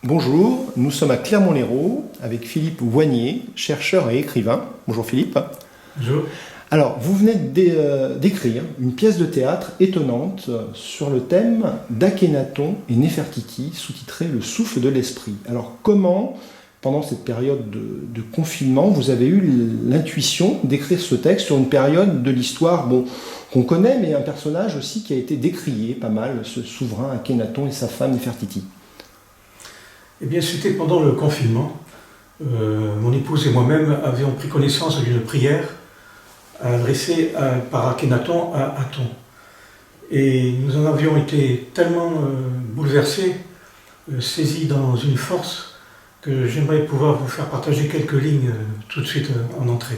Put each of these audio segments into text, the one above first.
Bonjour, nous sommes à Clermont-Lérault avec Philippe Voignier, chercheur et écrivain. Bonjour Philippe. Bonjour. Alors, vous venez d'écrire une pièce de théâtre étonnante sur le thème d'Akhénaton et Néfertiti, sous-titré « Le souffle de l'esprit ». Alors, comment, pendant cette période de confinement, vous avez eu l'intuition d'écrire ce texte sur une période de l'histoire qu'on connaît, mais un personnage aussi qui a été décrié pas mal, ce souverain Akhénaton et sa femme Néfertiti? Eh bien, c'était pendant le confinement. Mon épouse et moi-même avions pris connaissance d'une prière adressée par Akhénaton à Aton. Et nous en avions été tellement bouleversés, saisis dans une force, que j'aimerais pouvoir vous faire partager quelques lignes tout de suite en entrée.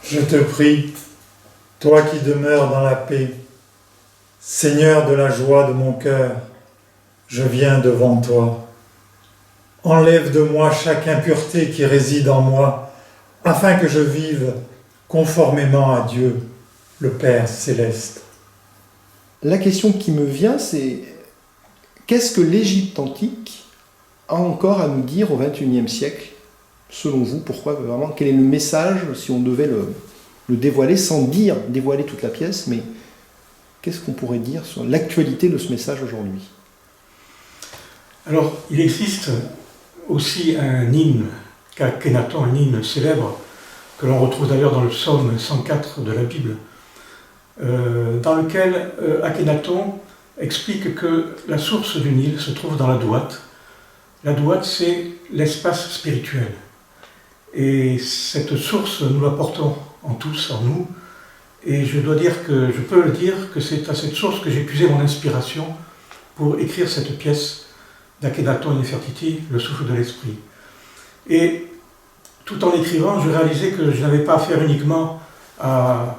Je te prie, toi qui demeures dans la paix, Seigneur de la joie de mon cœur, je viens devant toi. Enlève de moi chaque impureté qui réside en moi, afin que je vive conformément à Dieu, le Père céleste. La question qui me vient, c'est qu'est-ce que l'Égypte antique a encore à nous dire au XXIe siècle? Selon vous, pourquoi vraiment? Quel est le message, si on devait le dévoiler, sans dévoiler toute la pièce, mais qu'est-ce qu'on pourrait dire sur l'actualité de ce message aujourd'hui? Alors, il existe aussi un hymne qu'Akhénaton, un hymne célèbre, que l'on retrouve d'ailleurs dans le psaume 104 de la Bible, dans lequel Akhénaton explique que la source du Nil se trouve dans la Douate. La Douate, c'est l'espace spirituel. Et cette source, nous la portons en tous, en nous. Et je peux le dire, que c'est à cette source que j'ai puisé mon inspiration pour écrire cette pièce d'Akhénaton et Néfertiti, Le souffle de l'esprit. Et tout en écrivant, je réalisais que je n'avais pas affaire uniquement à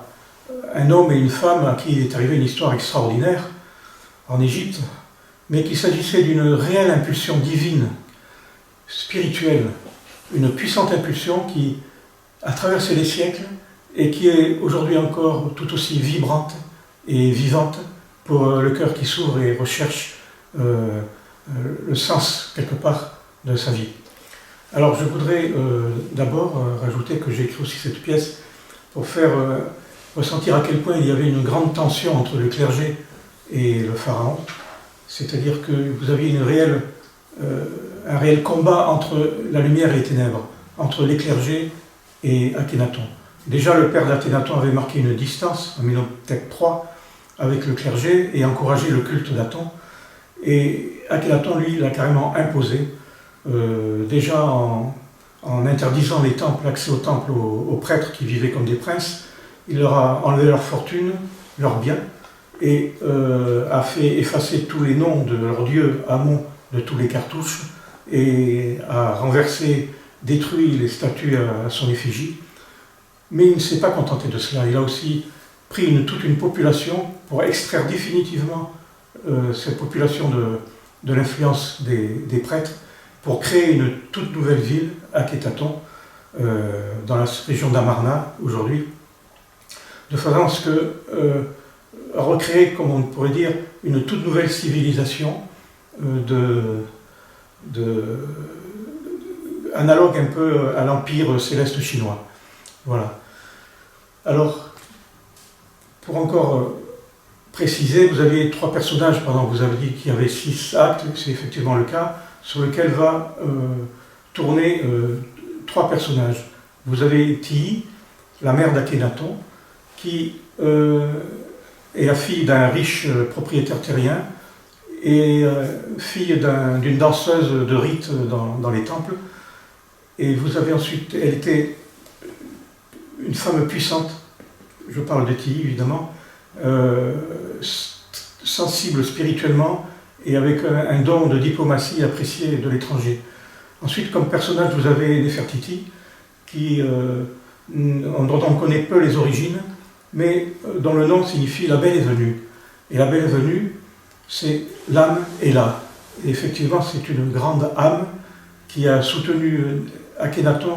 un homme et une femme à qui est arrivée une histoire extraordinaire en Égypte, mais qu'il s'agissait d'une réelle impulsion divine, spirituelle, une puissante impulsion qui a traversé les siècles et qui est aujourd'hui encore tout aussi vibrante et vivante pour le cœur qui s'ouvre et recherche le sens, quelque part, de sa vie. Alors je voudrais d'abord rajouter que j'ai écrit aussi cette pièce pour faire ressentir à quel point il y avait une grande tension entre le clergé et le pharaon, c'est-à-dire que vous aviez un réel combat entre la lumière et les ténèbres, entre les clergés et Akhénaton. Déjà le père d'Akhénaton avait marqué une distance, en Amenhotep III, avec le clergé et encouragé le culte d'Aton. Et Akhénaton, lui, l'a carrément imposé, déjà en interdisant les temples, l'accès aux temples aux prêtres qui vivaient comme des princes. Il leur a enlevé leur fortune, leurs biens, et a fait effacer tous les noms de leurs dieux Amon de tous les cartouches, et a renversé, détruit les statues à son effigie. Mais il ne s'est pas contenté de cela, il a aussi pris toute une population pour extraire définitivement cette population de l'influence des prêtres pour créer une toute nouvelle ville, Akhénaton, dans la région d'Amarna aujourd'hui, de façon à ce que recréer, comme on pourrait dire, une toute nouvelle civilisation analogue un peu à l'empire céleste chinois. Voilà. Alors, pour encore préciser, vous avez 3 personnages, pendant que vous avez dit qu'il y avait 6 actes, c'est effectivement le cas, sur lequel va tourner 3 personnages. Vous avez Tii, la mère d'Akhénaton, qui est la fille d'un riche propriétaire terrien et fille d'une danseuse de rite dans les temples. Et vous avez ensuite, elle était une femme puissante, je parle de Tii évidemment, sensible spirituellement et avec un don de diplomatie apprécié de l'étranger. Ensuite, comme personnage, vous avez Néfertiti, dont on connaît peu les origines, mais dont le nom signifie « la belle est venue ». Et la belle est venue, c'est l'âme est là. Et effectivement, c'est une grande âme qui a soutenu Akhénaton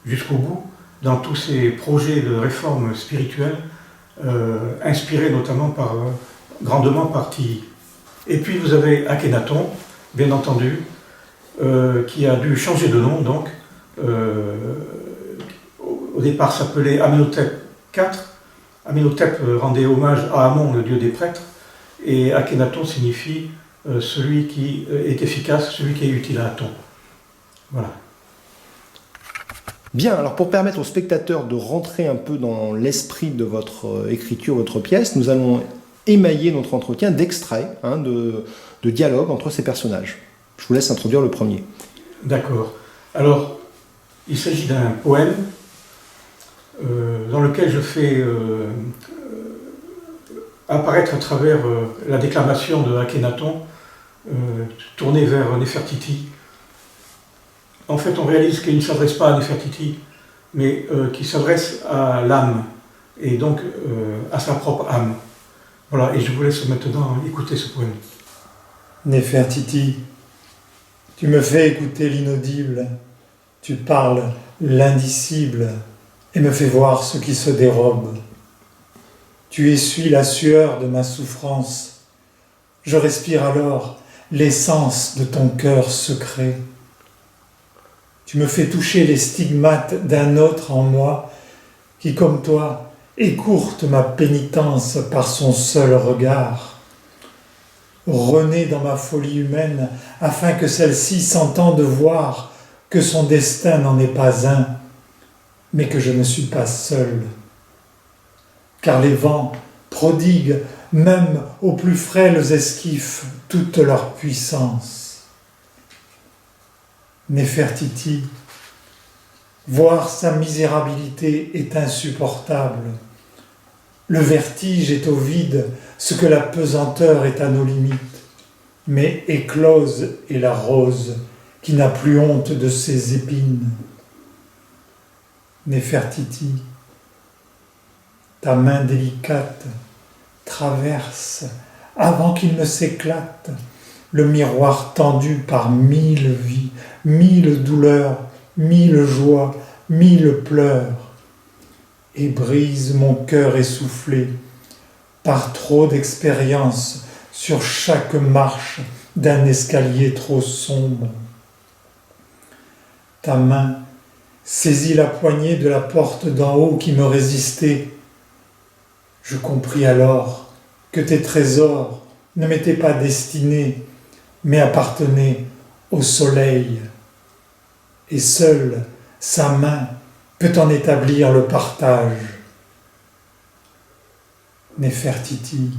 jusqu'au bout dans tous ses projets de réforme spirituelle, inspirés notamment grandement par Tii. Et puis vous avez Akhénaton, bien entendu, qui a dû changer de nom, donc. Au départ s'appelait Amenhotep IV. Amenhotep rendait hommage à Amon, le dieu des prêtres, et Akhenaton signifie celui qui est efficace, celui qui est utile à Aton. Voilà. Bien, alors pour permettre aux spectateurs de rentrer un peu dans l'esprit de votre écriture, votre pièce, nous allons émailler notre entretien d'extraits, de dialogues entre ces personnages. Je vous laisse introduire le premier. D'accord. Alors, il s'agit d'un poème dans lequel je fais apparaître à travers la déclamation de Akhenaton, tournée vers Néfertiti. En fait, on réalise qu'il ne s'adresse pas à Néfertiti, mais qu'il s'adresse à l'âme, et donc à sa propre âme. Voilà, et je vous laisse maintenant écouter ce poème. Néfertiti, tu me fais écouter l'inaudible, tu parles l'indicible et me fais voir ce qui se dérobe. Tu essuies la sueur de ma souffrance, je respire alors l'essence de ton cœur secret. Tu me fais toucher les stigmates d'un autre en moi qui, comme toi, écourte ma pénitence par son seul regard. Renaît dans ma folie humaine afin que celle-ci s'entende voir que son destin n'en est pas un, mais que je ne suis pas seul. Car les vents prodiguent même aux plus frêles esquifs toute leur puissance. Néfertiti, voir sa misérabilité est insupportable. Le vertige est au vide ce que la pesanteur est à nos limites, mais éclose est la rose qui n'a plus honte de ses épines. Néfertiti, ta main délicate traverse, avant qu'il ne s'éclate, le miroir tendu par 1000 vies, 1000 douleurs, 1000 joies, 1000 pleurs, et brise mon cœur essoufflé par trop d'expérience sur chaque marche d'un escalier trop sombre. Ta main saisit la poignée de la porte d'en haut qui me résistait. Je compris alors que tes trésors ne m'étaient pas destinés, mais appartenaient au soleil. Et seule sa main peut en établir le partage. Néfertiti,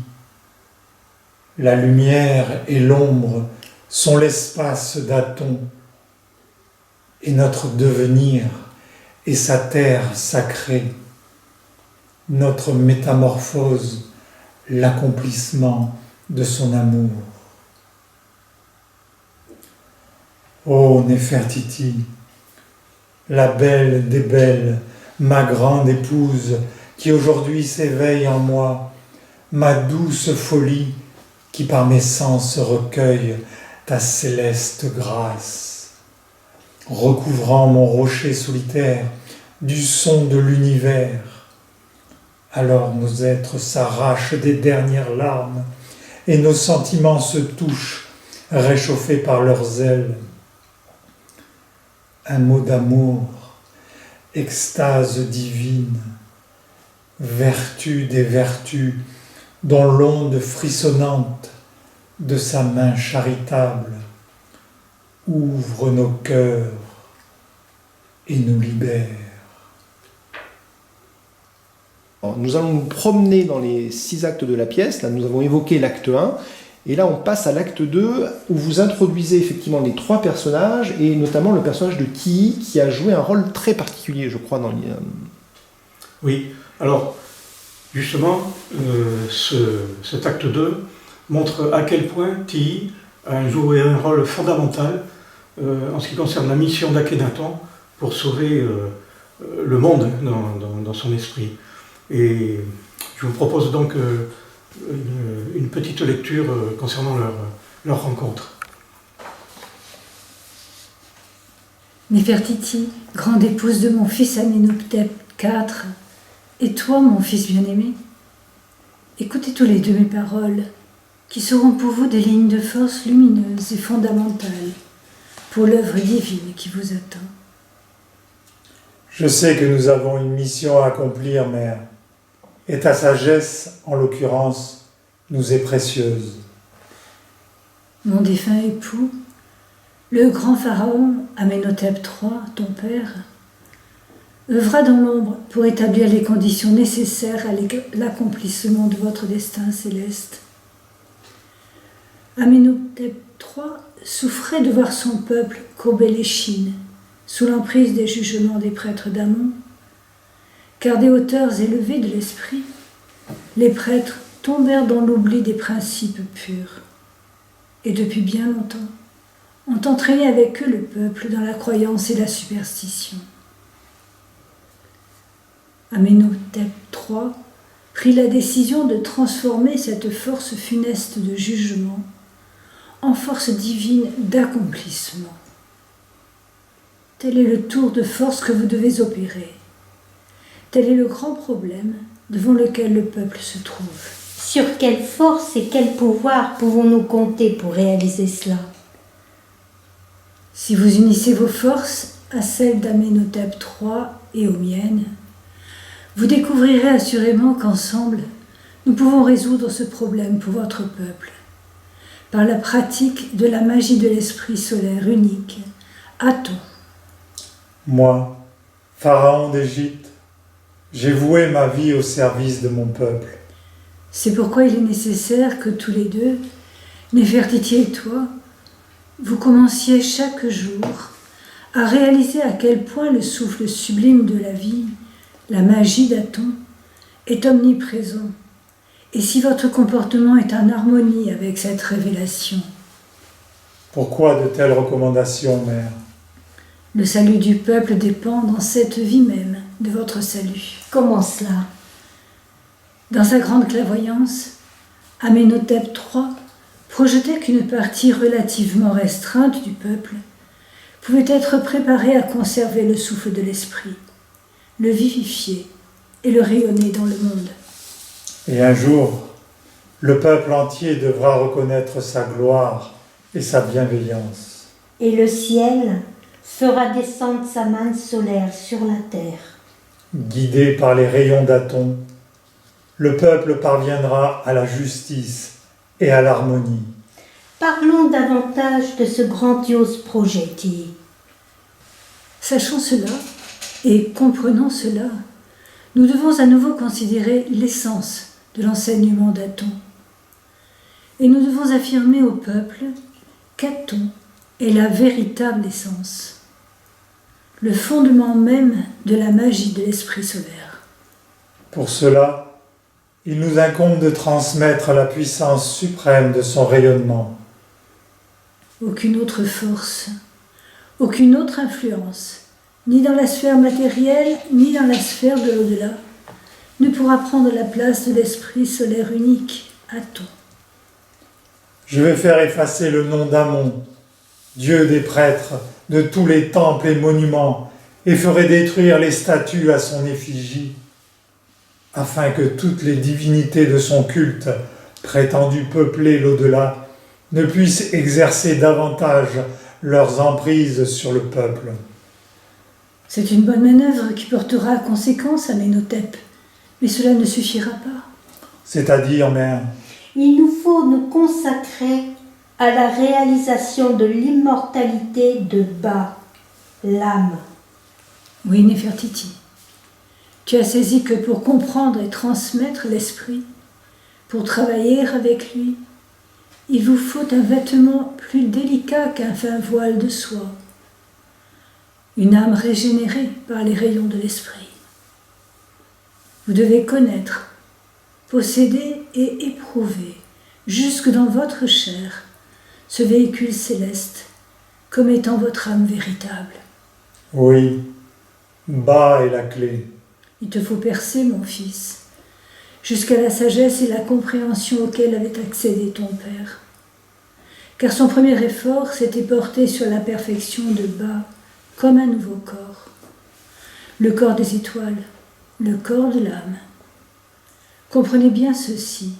la lumière et l'ombre sont l'espace d'Aton, et notre devenir est sa terre sacrée, notre métamorphose, l'accomplissement de son amour. Ô Néfertiti, la belle des belles, ma grande épouse, qui aujourd'hui s'éveille en moi, ma douce folie, qui par mes sens recueille ta céleste grâce. Recouvrant mon rocher solitaire du son de l'univers, alors nos êtres s'arrachent des dernières larmes et nos sentiments se touchent, réchauffés par leurs ailes. Un mot d'amour, extase divine, vertu des vertus, dont l'onde frissonnante de sa main charitable ouvre nos cœurs et nous libère. Nous allons nous promener dans les 6 actes de la pièce. Là, nous avons évoqué l'acte 1. Et là, on passe à l'acte 2, où vous introduisez effectivement les 3 personnages, et notamment le personnage de Tilly, qui a joué un rôle très particulier, je crois, dans les... Oui, alors, justement, cet acte 2 montre à quel point Tilly a joué un rôle fondamental en ce qui concerne la mission d'Akhenaton pour sauver le monde dans son esprit. Et je vous propose donc une petite lecture concernant leur rencontre. Néfertiti, grande épouse de mon fils Amenhotep IV, et toi, mon fils bien-aimé, écoutez tous les deux mes paroles, qui seront pour vous des lignes de force lumineuses et fondamentales pour l'œuvre divine qui vous attend. Je sais que nous avons une mission à accomplir, Mère, et ta sagesse, en l'occurrence, nous est précieuse. Mon défunt époux, le grand pharaon Amenhotep III, ton père, œuvra dans l'ombre pour établir les conditions nécessaires à l'accomplissement de votre destin céleste. Amenhotep III souffrait de voir son peuple courber l'échine sous l'emprise des jugements des prêtres d'Amon, car des hauteurs élevées de l'esprit, les prêtres tombèrent dans l'oubli des principes purs, et depuis bien longtemps ont entraîné avec eux le peuple dans la croyance et la superstition. Amenhotep III prit la décision de transformer cette force funeste de jugement en force divine d'accomplissement. Tel est le tour de force que vous devez opérer. Tel est le grand problème devant lequel le peuple se trouve. Sur quelle force et quel pouvoir pouvons-nous compter pour réaliser cela? Si vous unissez vos forces à celles d'Amenhotep III et aux miennes, vous découvrirez assurément qu'ensemble, nous pouvons résoudre ce problème pour votre peuple, par la pratique de la magie de l'esprit solaire unique, Aton. Moi, pharaon d'Égypte, j'ai voué ma vie au service de mon peuple. C'est pourquoi il est nécessaire que tous les deux, Néfertiti et toi, vous commenciez chaque jour à réaliser à quel point le souffle sublime de la vie, la magie d'Aton, est omniprésent, et si votre comportement est en harmonie avec cette révélation. Pourquoi de telles recommandations, Mère? Le salut du peuple dépend dans cette vie même de votre salut. Comment cela? Dans sa grande clairvoyance, Amenhotep III projetait qu'une partie relativement restreinte du peuple pouvait être préparée à conserver le souffle de l'esprit, le vivifier et le rayonner dans le monde. Et un jour, le peuple entier devra reconnaître sa gloire et sa bienveillance. Et le ciel fera descendre sa manne solaire sur la terre. Guidé par les rayons d'Aton, le peuple parviendra à la justice et à l'harmonie. Parlons davantage de ce grandiose projet, Ti. Sachant cela et comprenant cela, nous devons à nouveau considérer l'essence de l'enseignement d'Aton. Et nous devons affirmer au peuple qu'Aton est la véritable essence, le fondement même de la magie de l'esprit solaire. Pour cela, il nous incombe de transmettre la puissance suprême de son rayonnement. Aucune autre force, aucune autre influence, ni dans la sphère matérielle, ni dans la sphère de l'au-delà, ne pourra prendre la place de l'esprit solaire unique, Aton. Je vais faire effacer le nom d'Amon, dieu des prêtres, de tous les temples et monuments, et ferai détruire les statues à son effigie, afin que toutes les divinités de son culte, prétendues peupler l'au-delà, ne puissent exercer davantage leurs emprises sur le peuple. C'est une bonne manœuvre qui portera à conséquence à Amenhotep, mais cela ne suffira pas. C'est-à-dire, Mère, Il nous faut nous consacrer à la réalisation de l'immortalité de Ba, l'âme. Oui, Néfertiti, tu as saisi que pour comprendre et transmettre l'esprit, pour travailler avec lui, il vous faut un vêtement plus délicat qu'un fin voile de soie, une âme régénérée par les rayons de l'esprit. Vous devez connaître, posséder et éprouver, jusque dans votre chair, ce véhicule céleste, comme étant votre âme véritable. oui, Ba est la clé. Il te faut percer, mon fils, jusqu'à la sagesse et la compréhension auxquelles avait accédé ton père. Car son premier effort s'était porté sur la perfection de Ba, comme un nouveau corps. Le corps des étoiles, le corps de l'âme. Comprenez bien ceci.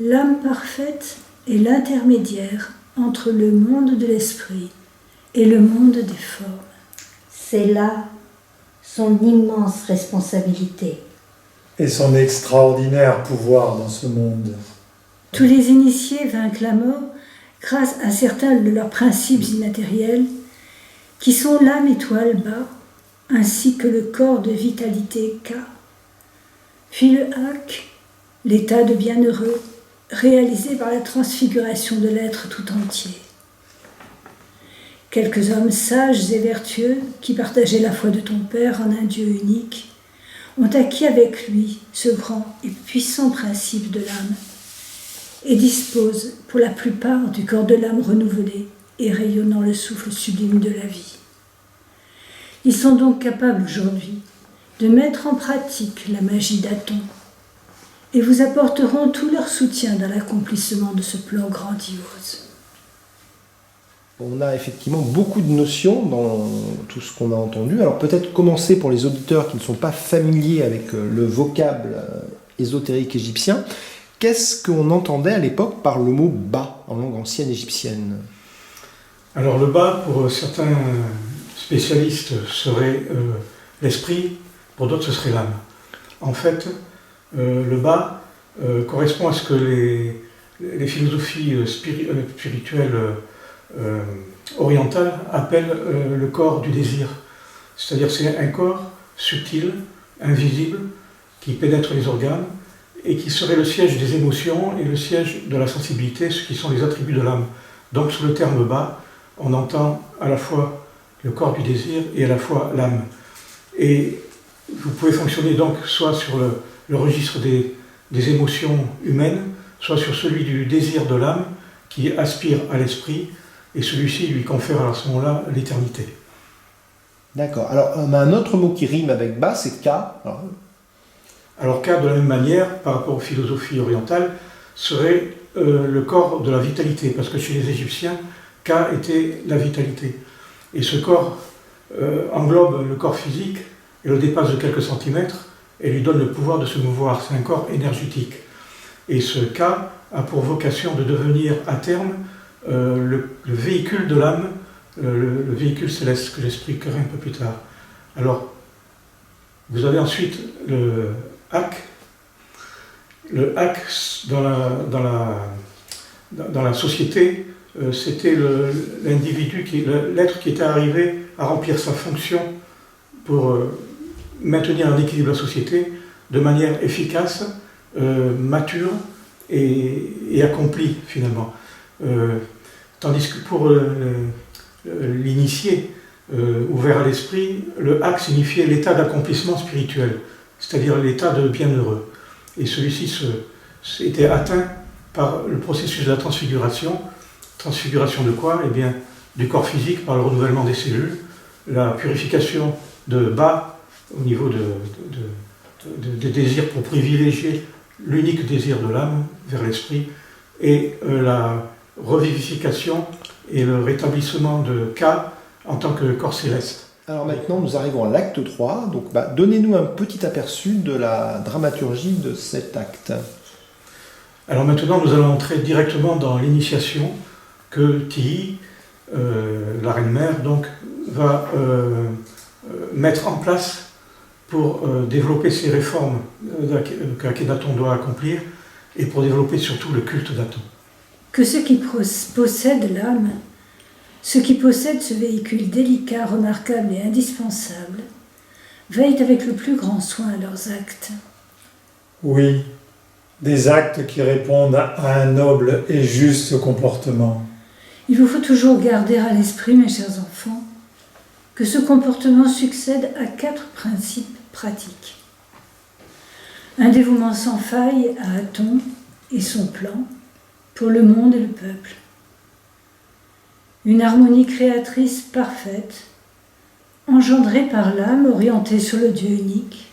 L'âme parfaite est l'intermédiaire entre le monde de l'esprit et le monde des formes. C'est là son immense responsabilité. Et son extraordinaire pouvoir dans ce monde. Tous les initiés vainquent la mort grâce à certains de leurs principes immatériels qui sont l'âme étoile bas ainsi que le corps de vitalité K, puis le Ak, l'état de bienheureux réalisé par la transfiguration de l'être tout entier. Quelques hommes sages et vertueux qui partageaient la foi de ton Père en un Dieu unique ont acquis avec lui ce grand et puissant principe de l'âme et disposent pour la plupart du corps de l'âme renouvelé et rayonnant le souffle sublime de la vie. Ils sont donc capables aujourd'hui de mettre en pratique la magie d'Aton et vous apporteront tout leur soutien dans l'accomplissement de ce plan grandiose. On a effectivement beaucoup de notions dans tout ce qu'on a entendu. Alors peut-être commencer pour les auditeurs qui ne sont pas familiers avec le vocable ésotérique égyptien. Qu'est-ce qu'on entendait à l'époque par le mot « ba » en langue ancienne égyptienne ? Alors le ba, pour certains spécialistes, serait l'esprit, pour d'autres ce serait l'âme. En fait, le ba correspond à ce que les philosophies spirituelles orientales appellent le corps du désir. C'est-à-dire c'est un corps subtil, invisible, qui pénètre les organes et qui serait le siège des émotions et le siège de la sensibilité, ce qui sont les attributs de l'âme. Donc sous le terme ba, on entend à la fois le corps du désir et à la fois l'âme. Et vous pouvez fonctionner donc soit sur le registre des émotions humaines, soit sur celui du désir de l'âme qui aspire à l'esprit, et celui-ci lui confère à ce moment-là l'éternité. D'accord. Alors, on a un autre mot qui rime avec ba, c'est ka. Alors ka, de la même manière, par rapport aux philosophies orientales, serait le corps de la vitalité, parce que chez les Égyptiens, ka était la vitalité. Et ce corps englobe le corps physique et le dépasse de quelques centimètres et lui donne le pouvoir de se mouvoir. C'est un corps énergétique. Et ce ka a pour vocation de devenir à terme le véhicule de l'âme, le véhicule céleste que j'expliquerai un peu plus tard. Alors, vous avez ensuite le Ak. Le Ak, dans la société, c'était l'individu, l'être qui était arrivé à remplir sa fonction pour maintenir un équilibre de la société de manière efficace, mature et accomplie finalement. Tandis que pour l'initié ouvert à l'esprit, le Ak signifiait l'état d'accomplissement spirituel, c'est-à-dire l'état de bienheureux. Et celui-ci était atteint par le processus de la transfiguration. Transfiguration de quoi ? Eh bien, du corps physique par le renouvellement des cellules, la purification de bas au niveau des désirs pour privilégier l'unique désir de l'âme vers l'esprit, et la revivification et le rétablissement de Ka en tant que corps céleste. Alors maintenant, nous arrivons à l'acte 3. Donc, donnez-nous un petit aperçu de la dramaturgie de cet acte. Alors maintenant, nous allons entrer directement dans l'initiation que Tihi, la reine-mère, donc, va mettre en place pour développer ces réformes qu'Akhenaton doit accomplir et pour développer surtout le culte d'Aton. Que ceux qui possèdent l'âme, ceux qui possèdent ce véhicule délicat, remarquable et indispensable, veillent avec le plus grand soin à leurs actes. Oui, des actes qui répondent à un noble et juste comportement. Il vous faut toujours garder à l'esprit, mes chers enfants, que ce comportement succède à 4 principes pratiques. Un dévouement sans faille à Aton et son plan pour le monde et le peuple. Une harmonie créatrice parfaite, engendrée par l'âme orientée sur le Dieu unique.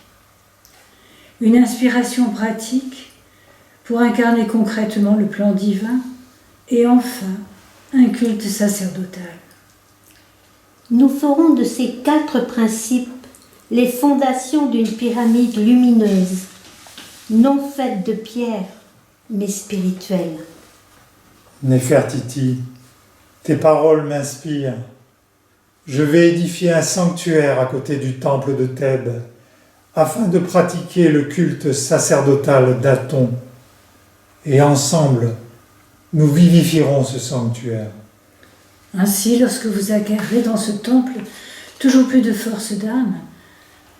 Une inspiration pratique pour incarner concrètement le plan divin. Et enfin, un culte sacerdotal. Nous ferons de ces 4 principes les fondations d'une pyramide lumineuse, non faite de pierre, mais spirituelle. Néfertiti, tes paroles m'inspirent. Je vais édifier un sanctuaire à côté du temple de Thèbes, afin de pratiquer le culte sacerdotal d'Aton. Et ensemble, nous vivifierons ce sanctuaire. Ainsi, lorsque vous acquerrez dans ce temple toujours plus de force d'âme,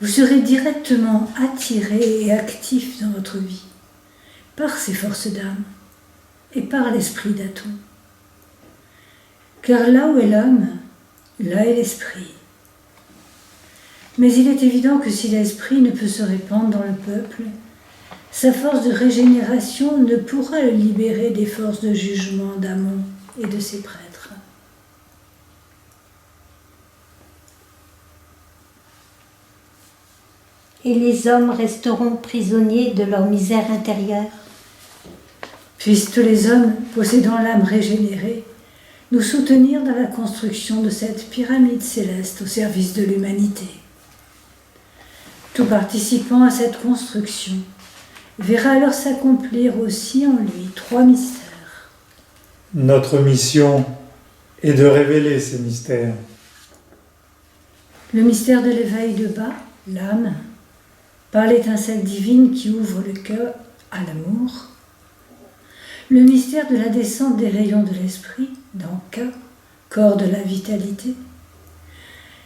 vous serez directement attiré et actif dans votre vie, par ces forces d'âme et par l'esprit d'Aton. Car là où est l'homme, là est l'esprit. Mais il est évident que si l'esprit ne peut se répandre dans le peuple, sa force de régénération ne pourra le libérer des forces de jugement d'Amon et de ses prêtres. Et les hommes resteront prisonniers de leur misère intérieure. Puissent tous les hommes possédant l'âme régénérée nous soutenir dans la construction de cette pyramide céleste au service de l'humanité. Tout participant à cette construction verra alors s'accomplir aussi en lui 3 mystères. Notre mission est de révéler ces mystères. Le mystère de l'éveil de bas, l'âme, par l'étincelle divine qui ouvre le cœur à l'amour. Le mystère de la descente des rayons de l'esprit, dans K, corps de la vitalité.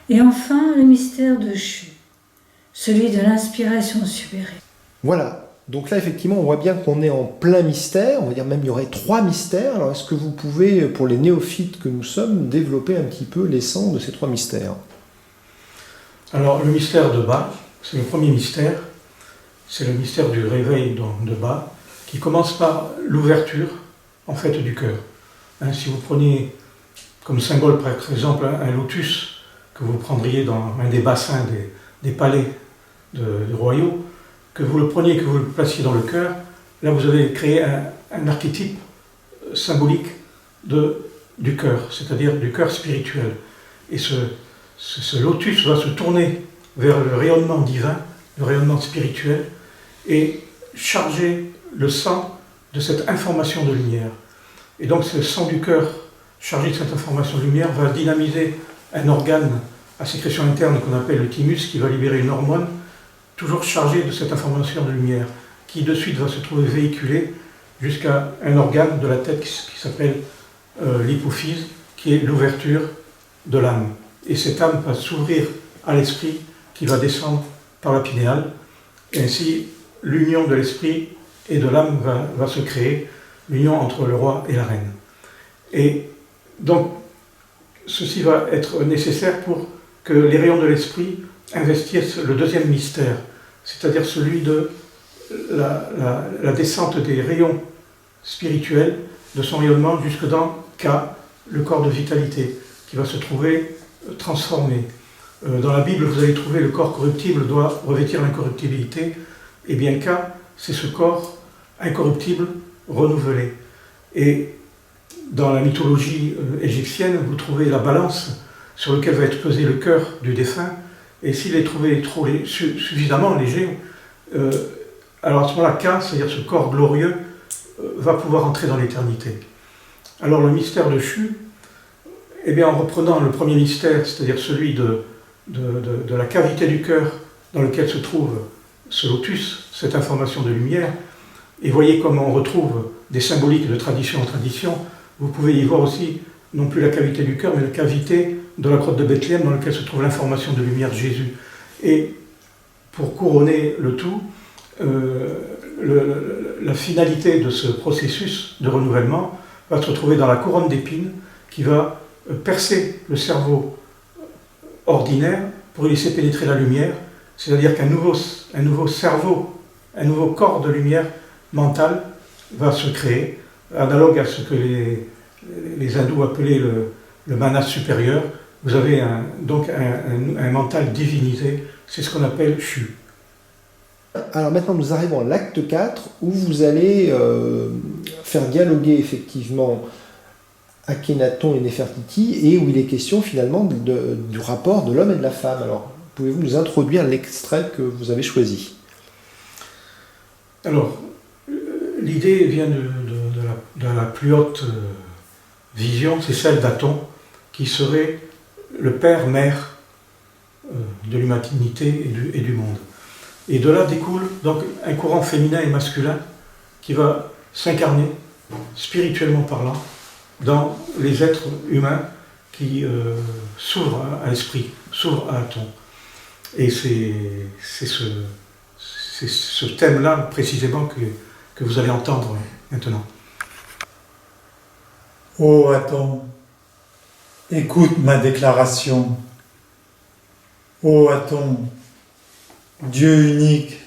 Et enfin, le mystère de Shu, celui de l'inspiration supérieure. Voilà, donc là effectivement on voit bien qu'on est en plein mystère, on va dire même il y aurait 3 mystères. Alors est-ce que vous pouvez, pour les néophytes que nous sommes, développer un petit peu l'essence de ces 3 mystères? Alors, le mystère de bas, c'est le premier mystère, c'est le mystère du réveil de bas, qui commence par l'ouverture, en fait, du cœur. Hein, si vous preniez comme symbole, par exemple, un lotus que vous prendriez dans un des bassins des palais du royaume, que vous le preniez et que vous le placiez dans le cœur, là vous avez créé un archétype symbolique du cœur, c'est-à-dire du cœur spirituel. Et ce lotus va se tourner vers le rayonnement divin, le rayonnement spirituel, et charger le sang de cette information de lumière. Et donc ce sang du cœur chargé de cette information de lumière va dynamiser un organe à sécrétion interne qu'on appelle le thymus, qui va libérer une hormone toujours chargée de cette information de lumière, qui de suite va se trouver véhiculée jusqu'à un organe de la tête qui s'appelle l'hypophyse, qui est l'ouverture de l'âme. Et cette âme va s'ouvrir à l'esprit qui va descendre par la pinéale. Et ainsi, l'union de l'esprit et de l'âme va se créer, l'union entre le roi et la reine. Et donc, ceci va être nécessaire pour que les rayons de l'esprit investissent le deuxième mystère, c'est-à-dire celui de la descente des rayons spirituels de son rayonnement jusque dans K, le corps de vitalité, qui va se trouver transformé. Dans la Bible, vous allez trouver le corps corruptible doit revêtir l'incorruptibilité, et bien K, c'est ce corps incorruptible renouvelé. Et dans la mythologie égyptienne, vous trouvez la balance sur laquelle va être pesé le cœur du défunt, et s'il est trouvé suffisamment léger, alors à ce moment-là, K, c'est-à-dire ce corps glorieux, va pouvoir entrer dans l'éternité. Alors le mystère de Shu, eh bien, en reprenant le premier mystère, c'est-à-dire celui de la cavité du cœur dans lequel se trouve ce lotus, cette information de lumière, et voyez comment on retrouve des symboliques de tradition en tradition, vous pouvez y voir aussi non plus la cavité du cœur, mais la cavité de la grotte de Bethléem dans laquelle se trouve l'information de lumière de Jésus. Et pour couronner le tout, la finalité de ce processus de renouvellement va se retrouver dans la couronne d'épines qui va percer le cerveau ordinaire pour y laisser pénétrer la lumière, c'est-à-dire qu'un nouveau cerveau, un nouveau corps de lumière mentale va se créer, analogue à ce que les hindous appelaient le manas supérieur. Vous avez donc un mental divinisé, c'est ce qu'on appelle Shu. Alors maintenant nous arrivons à l'acte 4 où vous allez faire dialoguer effectivement Akhenaton et Néfertiti et où il est question finalement du rapport de l'homme et de la femme. Alors pouvez-vous nous introduire l'extrait que vous avez choisi? Alors, l'idée vient de la plus haute vision, c'est celle d'Aton, qui serait le père-mère de l'humanité et du monde. Et de là découle donc un courant féminin et masculin qui va s'incarner, spirituellement parlant, dans les êtres humains qui s'ouvrent à l'esprit, s'ouvrent à Aton. Et c'est ce thème-là précisément que vous allez entendre maintenant. Ô Aton, écoute ma déclaration. Ô Aton, Dieu unique,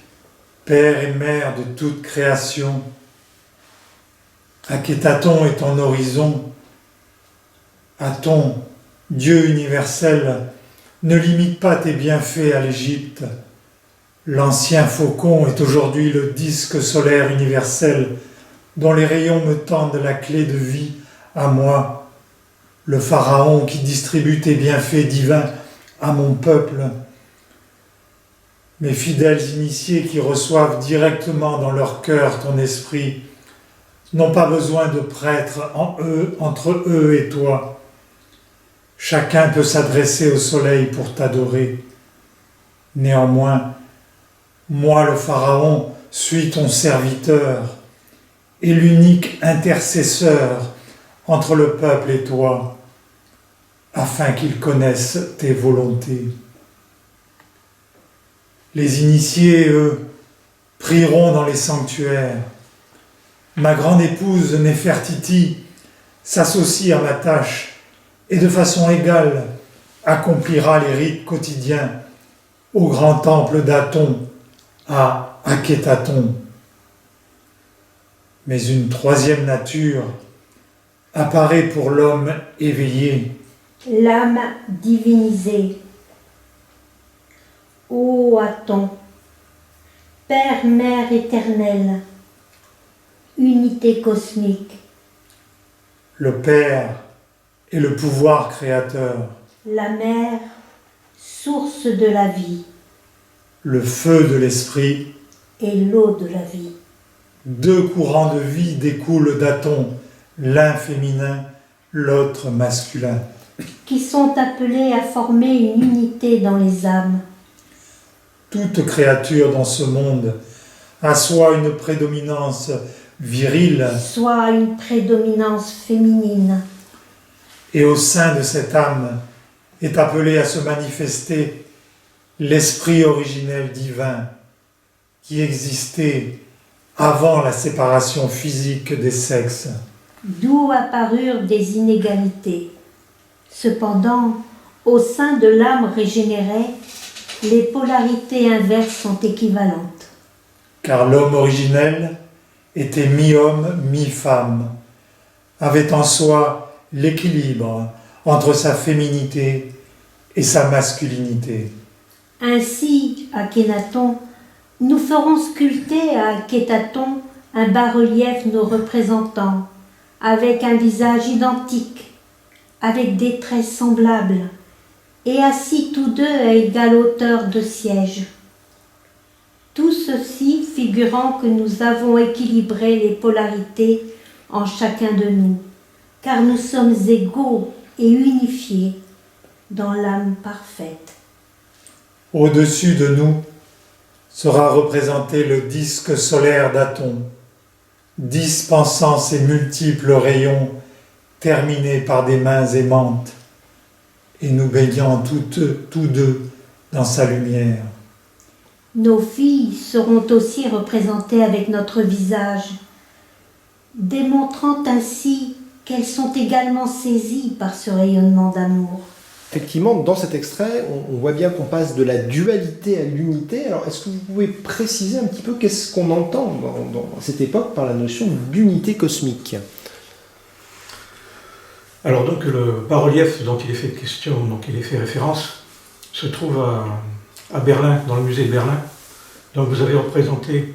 Père et Mère de toute création, Akhénaton est ton horizon. Aton, Dieu universel, ne limite pas tes bienfaits à l'Égypte. L'ancien faucon est aujourd'hui le disque solaire universel dont les rayons me tendent la clé de vie à moi, le pharaon qui distribue tes bienfaits divins à mon peuple. Mes fidèles initiés qui reçoivent directement dans leur cœur ton esprit n'ont pas besoin de prêtres entre eux et toi. Chacun peut s'adresser au soleil pour t'adorer. Néanmoins, moi le Pharaon suis ton serviteur et l'unique intercesseur entre le peuple et toi, afin qu'ils connaissent tes volontés. Les initiés, eux, prieront dans les sanctuaires. Ma grande épouse Néfertiti s'associe à ma tâche et de façon égale accomplira les rites quotidiens au grand temple d'Aton, à Akhénaton. Mais une troisième nature apparaît pour l'homme éveillé. L'âme divinisée. Ô Aton, Père, Mère éternelle, unité cosmique, Le Père est le pouvoir créateur, la Mère, source de la vie, le feu de l'esprit. et l'eau de la vie. Deux courants de vie découlent d'Aton, l'un féminin, l'autre masculin. Qui sont appelés à former une unité dans les âmes. Toute créature dans ce monde a soit une prédominance virile, Soit une prédominance féminine. et au sein de cette âme est appelé à se manifester l'esprit originel divin qui existait avant la séparation physique des sexes. D'où apparurent des inégalités. Cependant, au sein de l'âme régénérée, les polarités inverses sont équivalentes. Car l'homme originel était mi-homme, mi-femme, avait en soi l'équilibre entre sa féminité et sa masculinité. Ainsi, à Akhénaton, nous ferons sculpter à Akhénaton un bas-relief nous représentant, avec un visage identique, avec des traits semblables, et assis tous deux à égale hauteur de siège. Tout ceci figurant que nous avons équilibré les polarités en chacun de nous, car nous sommes égaux et unifiés dans l'âme parfaite. Au-dessus de nous sera représenté le disque solaire d'Aton, dispensant ses multiples rayons terminés par des mains aimantes, et nous baignant tous deux dans sa lumière. Nos filles seront aussi représentées avec notre visage, démontrant ainsi qu'elles sont également saisies par ce rayonnement d'amour. Effectivement, dans cet extrait, on voit bien qu'on passe de la dualité à l'unité. Alors, est-ce que vous pouvez préciser un petit peu qu'est-ce qu'on entend dans cette époque par la notion d'unité cosmique ? Alors donc le bas-relief dont il est fait question, dont il est fait référence, se trouve à Berlin, dans le musée de Berlin. Donc vous avez représenté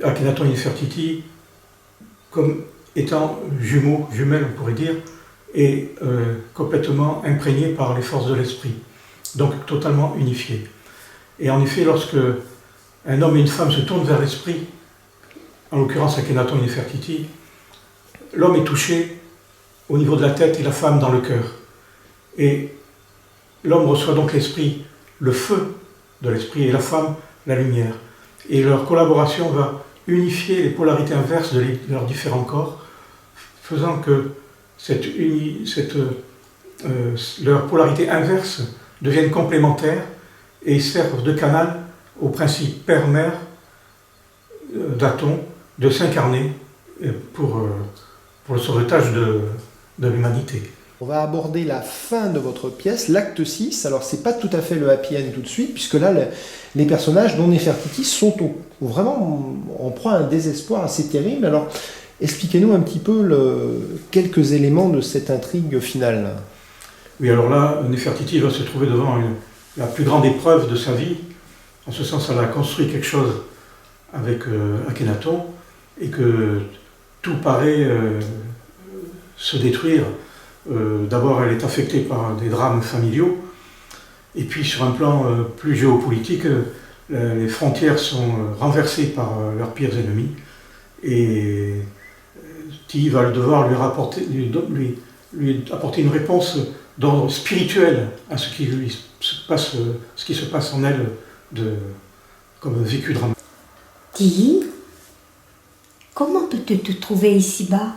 Akhénaton et Néfertiti comme étant jumelles on pourrait dire, et complètement imprégnés par les forces de l'esprit, donc totalement unifiés. Et en effet, lorsque un homme et une femme se tournent vers l'esprit, en l'occurrence Akhenaton et Néfertiti, l'homme est touché au niveau de la tête et la femme dans le cœur. Et l'homme reçoit donc l'esprit, le feu de l'esprit, et la femme, la lumière. Et leur collaboration va unifier les polarités inverses de leurs différents corps, faisant que leurs polarités inverses deviennent complémentaires et servent de canal au principe père-mère d'Aton de s'incarner pour le sauvetage de l'humanité. On va aborder la fin de votre pièce, l'acte 6. Alors, c'est pas tout à fait le happy end tout de suite, puisque là, les personnages, dont Néfertiti, sont vraiment en proie à un désespoir assez terrible. Alors, expliquez-nous un petit peu quelques éléments de cette intrigue finale. Oui, alors là, Néfertiti va se trouver devant la plus grande épreuve de sa vie. En ce sens, elle a construit quelque chose avec Akhenaton, et que tout paraît se détruire. D'abord, elle est affectée par des drames familiaux, et puis sur un plan plus géopolitique, les frontières sont renversées par leurs pires ennemis, et Tilly va devoir lui apporter une réponse d'ordre spirituel à ce qui se passe en elle comme un vécu dramatique. Tilly, comment peux-tu te trouver ici-bas?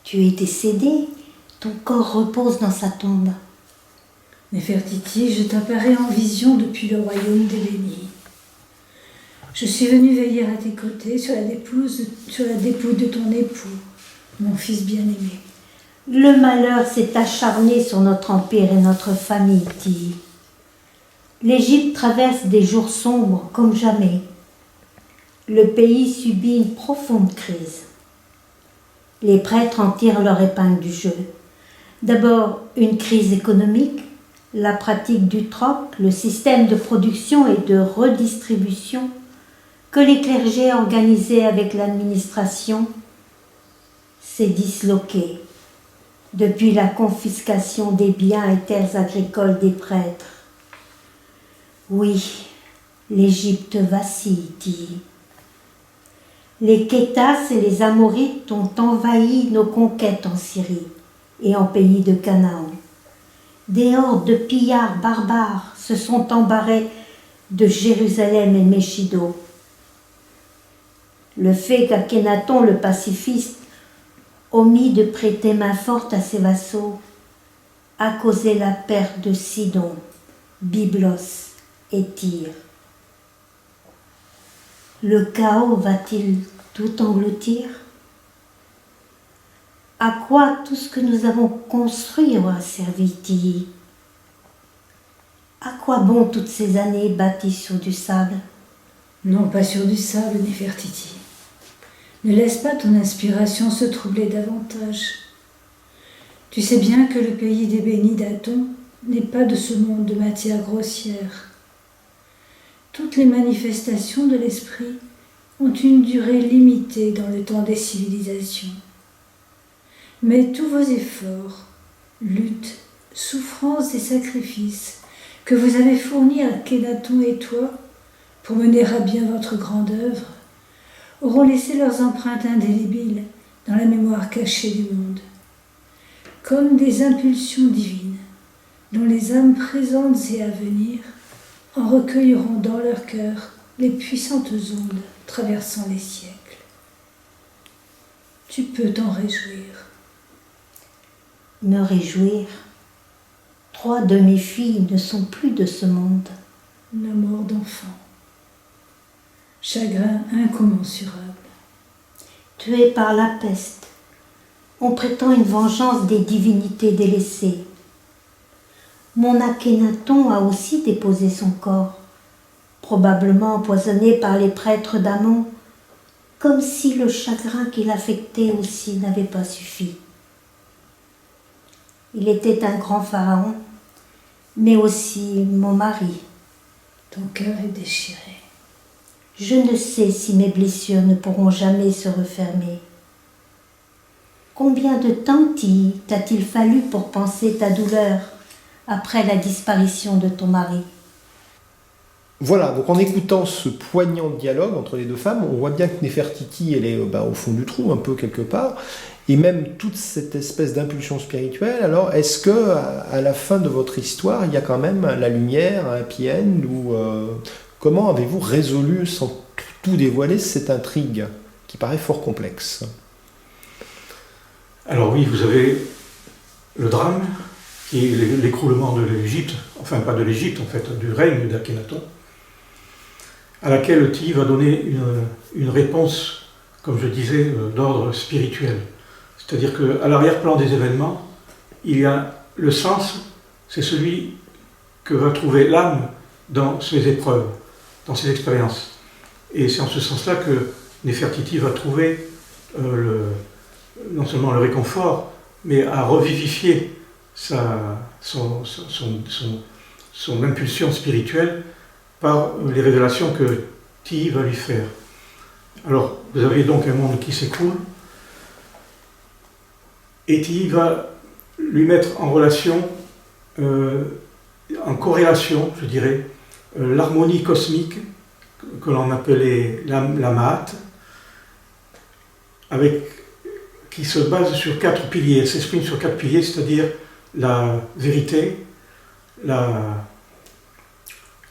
Tu es décédé. Ton corps repose dans sa tombe. Néfertiti, je t'apparais en vision depuis le royaume des bénis. Je suis venue veiller à tes côtés sur la dépouille de ton époux, mon fils bien-aimé. Le malheur s'est acharné sur notre empire et notre famille, Tilly. L'Égypte traverse des jours sombres comme jamais. Le pays subit une profonde crise. Les prêtres en tirent leur épingle du jeu. D'abord, une crise économique, la pratique du troc, le système de production et de redistribution que les clergés organisaient avec l'administration s'est disloqué depuis la confiscation des biens et terres agricoles des prêtres. Oui, l'Égypte vacille, dit. Les Kétas et les Amorites ont envahi nos conquêtes en Syrie et en pays de Canaan. Des hordes de pillards barbares se sont embarrés de Jérusalem et Méchido. Le fait qu'Akhenaton, le pacifiste, omit de prêter main forte à ses vassaux, a causé la perte de Sidon, Byblos et Tyr. Le chaos va-t-il tout engloutir? À quoi tout ce que nous avons construit aura servi, Tilly? À quoi bon toutes ces années bâties sur du sable? Non, pas sur du sable, Néfertiti. Ne laisse pas ton inspiration se troubler davantage. Tu sais bien que le pays des bénis d'Aton n'est pas de ce monde de matière grossière. Toutes les manifestations de l'esprit ont une durée limitée dans le temps des civilisations. Mais tous vos efforts, luttes, souffrances et sacrifices que vous avez fournis à Akhenaton et toi pour mener à bien votre grande œuvre auront laissé leurs empreintes indélébiles dans la mémoire cachée du monde, comme des impulsions divines dont les âmes présentes et à venir en recueilleront dans leur cœur les puissantes ondes traversant les siècles. Tu peux t'en réjouir. Me réjouir. 3 de mes filles ne sont plus de ce monde. La mort d'enfants. Chagrin incommensurable. Tuées par la peste, on prétend une vengeance des divinités délaissées. Mon Akhenaton a aussi déposé son corps, probablement empoisonné par les prêtres d'Amon, comme si le chagrin qui l'affectait aussi n'avait pas suffi. Il était un grand pharaon, mais aussi mon mari. Ton cœur est déchiré. Je ne sais si mes blessures ne pourront jamais se refermer. Combien de temps t'a-t-il fallu pour penser ta douleur après la disparition de ton mari? Voilà, donc en écoutant ce poignant dialogue entre les deux femmes, on voit bien que Néfertiti, elle est au fond du trou, un peu quelque part, et même toute cette espèce d'impulsion spirituelle. Alors, est-ce que à la fin de votre histoire, il y a quand même la lumière, un happy end, ou comment avez-vous résolu, sans tout dévoiler, cette intrigue qui paraît fort complexe? Alors oui, vous avez le drame, qui est l'écroulement de l'Égypte, enfin pas de l'Égypte en fait, du règne d'Akhénaton, à laquelle Tilly va donner une réponse, comme je disais, d'ordre spirituel. C'est-à-dire qu'à l'arrière-plan des événements, il y a le sens, c'est celui que va trouver l'âme dans ses épreuves, dans ses expériences. Et c'est en ce sens-là que Néfertiti va trouver non seulement le réconfort, mais à revivifier son impulsion spirituelle par les révélations que Tilly va lui faire. Alors, vous avez donc un monde qui s'écroule, et Tilly va lui mettre en relation, en corrélation, je dirais, l'harmonie cosmique que l'on appelait la Mahat, qui se base sur 4 piliers. Elle s'exprime sur 4 piliers, c'est-à-dire la vérité,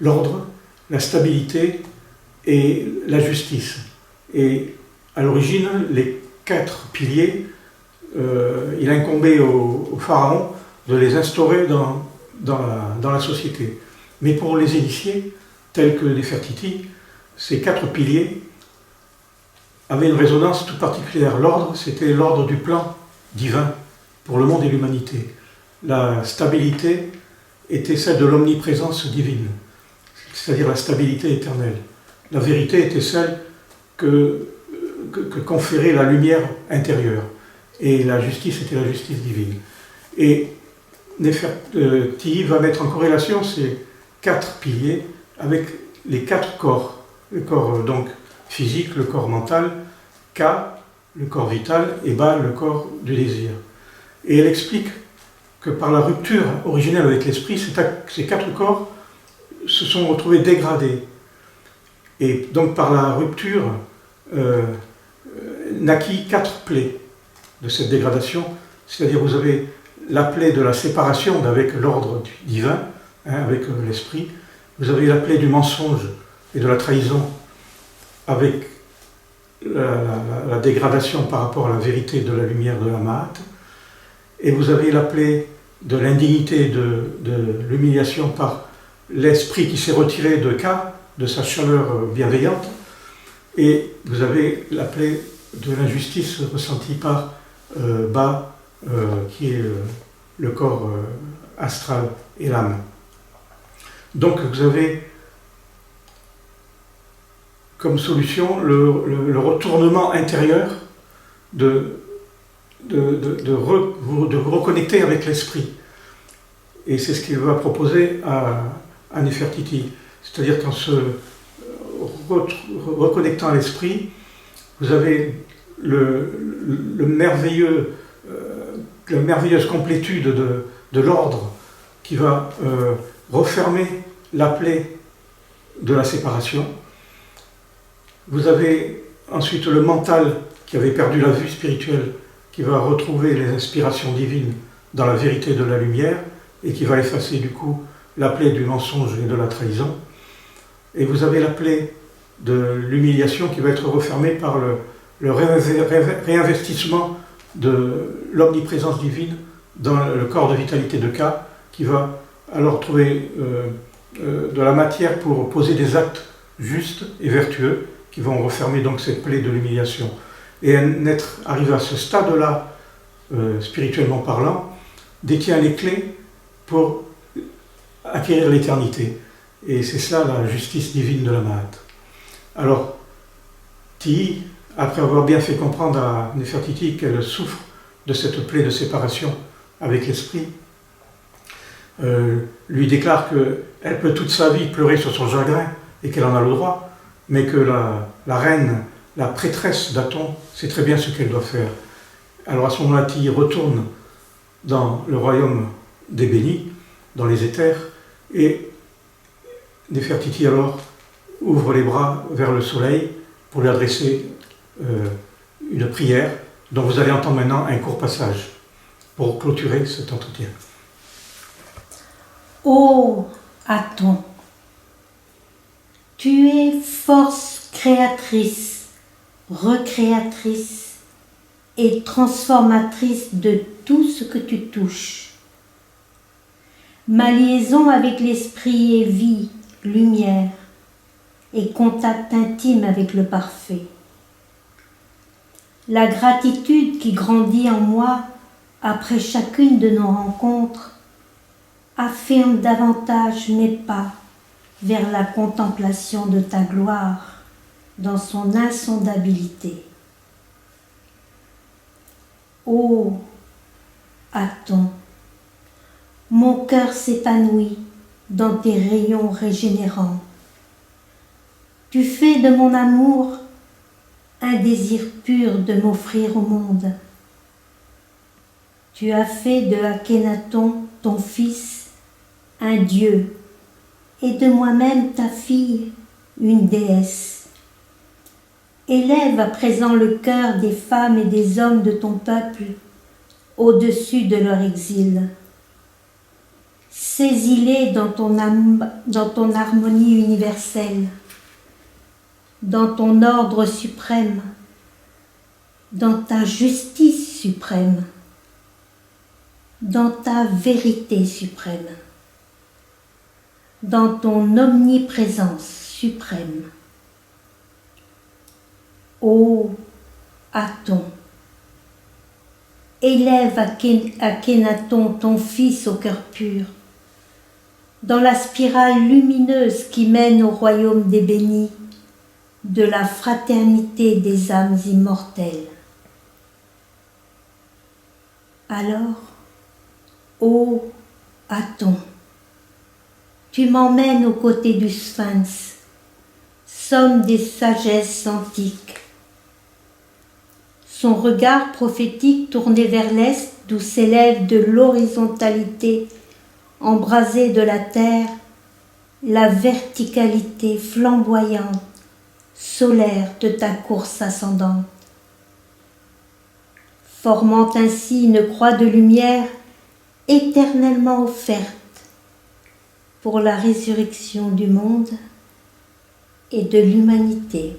l'ordre, la stabilité et la justice. Et à l'origine, les 4 piliers, il incombait au pharaon de les instaurer dans la société. Mais pour les initiés, tels que Néfertiti, ces 4 piliers avaient une résonance toute particulière. L'ordre, c'était l'ordre du plan divin pour le monde et l'humanité. La stabilité était celle de l'omniprésence divine, c'est-à-dire la stabilité éternelle. La vérité était celle que conférait la lumière intérieure. Et la justice était la justice divine. Et Tilly va mettre en corrélation ces 4 piliers avec les 4 corps. Le corps donc physique, le corps mental, Ka, le corps vital, et Ba, le corps du désir. Et elle explique que par la rupture originelle avec l'esprit, ces 4 corps se sont retrouvés dégradés. Et donc par la rupture naquit 4 plaies de cette dégradation, c'est-à-dire vous avez la plaie de la séparation avec l'ordre divin, avec l'esprit, vous avez la plaie du mensonge et de la trahison avec la dégradation par rapport à la vérité de la lumière de la Mahat, et vous avez la plaie de l'indignité, de l'humiliation par l'esprit qui s'est retiré de Ka, de sa chaleur bienveillante, et vous avez la plaie de l'injustice ressentie par Ba, qui est le corps astral et l'âme. Donc vous avez comme solution le retournement intérieur de vous reconnecter avec l'esprit. Et c'est ce qu'il va proposer à Néfertiti. C'est-à-dire qu'en se reconnectant à l'esprit, vous avez la merveilleuse complétude de l'ordre qui va refermer la plaie de la séparation. Vous avez ensuite le mental qui avait perdu la vue spirituelle, qui va retrouver les inspirations divines dans la vérité de la lumière et qui va effacer du coup la plaie du mensonge et de la trahison. Et vous avez la plaie de l'humiliation qui va être refermée par le réinvestissement de l'omniprésence divine dans le corps de vitalité de Ka, qui va alors trouver de la matière pour poser des actes justes et vertueux qui vont refermer donc cette plaie de l'humiliation. Et un être arrivé à ce stade-là, spirituellement parlant, détient les clés pour acquérir l'éternité. Et c'est ça la justice divine de la Mahat. Alors, Tilly, après avoir bien fait comprendre à Néfertiti qu'elle souffre de cette plaie de séparation avec l'esprit, lui déclare qu'elle peut toute sa vie pleurer sur son chagrin et qu'elle en a le droit, mais que la reine, la prêtresse d'Aton, sait très bien ce qu'elle doit faire. Alors à ce moment-là, Tilly retourne dans le royaume des bénis, dans les éthers, et Néfertiti alors ouvre les bras vers le soleil pour lui adresser une prière dont vous allez entendre maintenant un court passage pour clôturer cet entretien. Ô Aton, tu es force créatrice, recréatrice et transformatrice de tout ce que tu touches. Ma liaison avec l'esprit est vie, lumière et contact intime avec le parfait. La gratitude qui grandit en moi après chacune de nos rencontres affirme davantage mes pas vers la contemplation de ta gloire dans son insondabilité. Ô Aton, mon cœur s'épanouit dans tes rayons régénérants. Tu fais de mon amour un désir pur de m'offrir au monde. Tu as fait de Akhenaton, ton fils, un dieu, et de moi-même, ta fille, une déesse. Élève à présent le cœur des femmes et des hommes de ton peuple au-dessus de leur exil. Saisis-les dans ton harmonie universelle, dans ton ordre suprême, dans ta justice suprême, dans ta vérité suprême, dans ton omniprésence suprême. Ô Aton, élève Akhenaton, ton fils au cœur pur, dans la spirale lumineuse qui mène au royaume des bénis, de la fraternité des âmes immortelles. Alors, ô Aton, tu m'emmènes aux côtés du Sphinx, somme des sagesses antiques. Son regard prophétique tourné vers l'est, d'où s'élève de l'horizontalité embrasée de la terre, la verticalité flamboyante, solaire de ta course ascendante. Formant ainsi une croix de lumière éternellement offerte pour la résurrection du monde et de l'humanité.